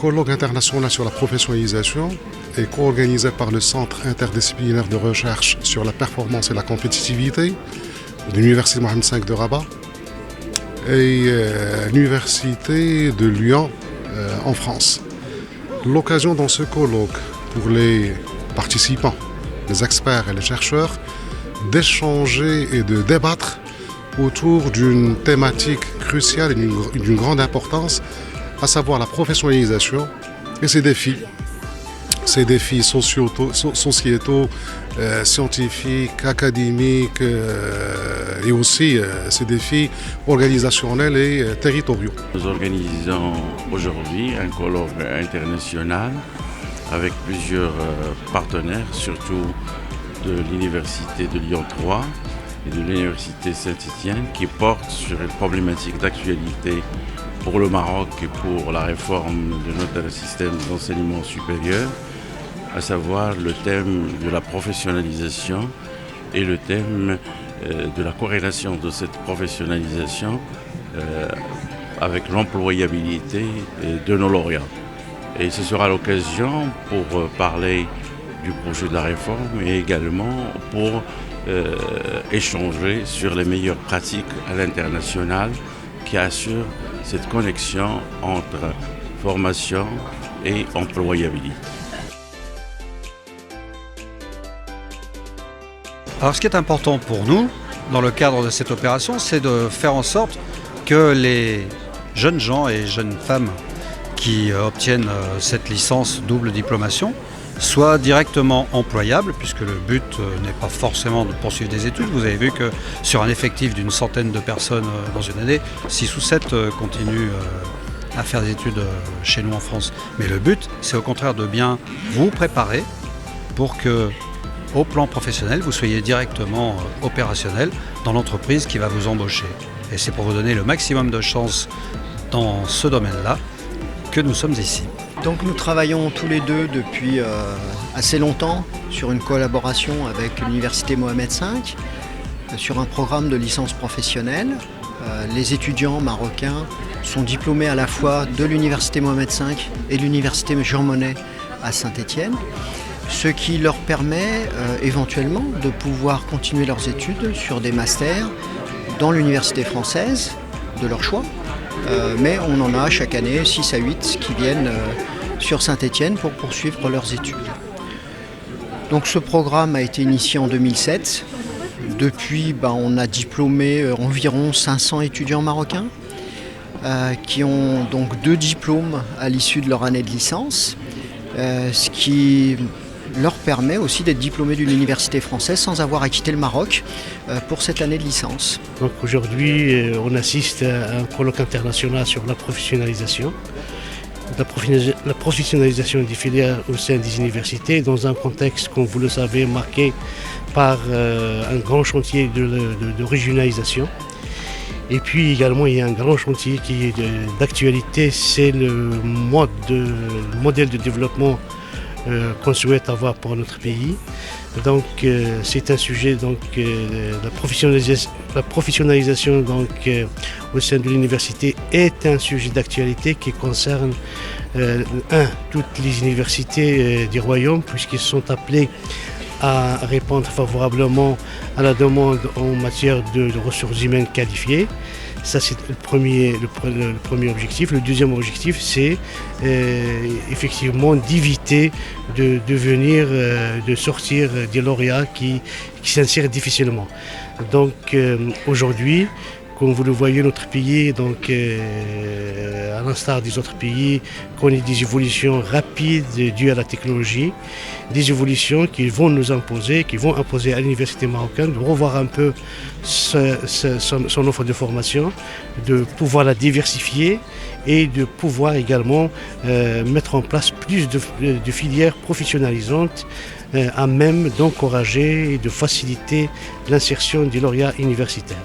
colloque international sur la professionnalisation est co-organisé par le Centre interdisciplinaire de recherche sur la performance et la compétitivité de l'Université Mohamed V de Rabat et l'Université de Lyon en France. L'occasion dans ce colloque pour les participants, les experts et les chercheurs d'échanger et de débattre autour d'une thématique cruciale et d'une grande importance, à savoir la professionnalisation et ses défis sociétaux, scientifiques, académiques et aussi ces défis organisationnels et territoriaux. Nous organisons aujourd'hui un colloque international avec plusieurs partenaires, surtout de l'Université de Lyon 3 et de l'Université Saint-Étienne, qui portent sur une problématique d'actualité pour le Maroc et pour la réforme de notre système d'enseignement supérieur, à savoir le thème de la professionnalisation et le thème de la corrélation de cette professionnalisation avec l'employabilité de nos lauréats. Et ce sera l'occasion pour parler du projet de la réforme et également pour échanger sur les meilleures pratiques à l'international qui assurent cette connexion entre formation et employabilité. Alors ce qui est important pour nous, dans le cadre de cette opération, c'est de faire en sorte que les jeunes gens et jeunes femmes qui obtiennent cette licence double diplomation soient directement employables, puisque le but n'est pas forcément de poursuivre des études. Vous avez vu que sur un effectif d'une centaine de personnes dans une année, 6 ou 7 continuent à faire des études chez nous en France. Mais le but, c'est au contraire de bien vous préparer pour que, au plan professionnel, vous soyez directement opérationnel dans l'entreprise qui va vous embaucher. Et c'est pour vous donner le maximum de chances dans ce domaine-là que nous sommes ici. Donc nous travaillons tous les deux depuis assez longtemps sur une collaboration avec l'Université Mohamed V sur un programme de licence professionnelle. Les étudiants marocains sont diplômés à la fois de l'Université Mohamed V et de l'Université Jean Monnet à Saint-Étienne, ce qui leur permet éventuellement de pouvoir continuer leurs études sur des masters dans l'université française de leur choix. Mais on en a chaque année 6 à 8 qui viennent sur Saint-Étienne pour poursuivre leurs études. Donc ce programme a été initié en 2007. Depuis, on a diplômé environ 500 étudiants marocains qui ont donc 2 diplômes à l'issue de leur année de licence, ce qui leur permet aussi d'être diplômés d'une université française sans avoir à quitter le Maroc pour cette année de licence. Donc aujourd'hui, on assiste à un colloque international sur la professionnalisation. La professionnalisation des filières au sein des universités dans un contexte, comme vous le savez, marqué par un grand chantier de régionalisation. Et puis également, il y a un grand chantier qui est d'actualité, c'est le modèle de développement qu'on souhaite avoir pour notre pays. Donc c'est un sujet, la professionnalisation au sein de l'université est un sujet d'actualité qui concerne toutes les universités du royaume, puisqu'ils sont appelés à répondre favorablement à la demande en matière de ressources humaines qualifiées. Ça, c'est le premier objectif. Le deuxième objectif, c'est effectivement d'éviter de sortir des lauréats qui s'insèrent difficilement. Donc aujourd'hui, comme vous le voyez, notre pays, à l'instar des autres pays, connaît des évolutions rapides dues à la technologie, des évolutions qui vont nous imposer, qui vont imposer à l'université marocaine de revoir un peu son offre de formation, de pouvoir la diversifier et de pouvoir également mettre en place plus de filières professionnalisantes à même d'encourager et de faciliter l'insertion des lauréats universitaires.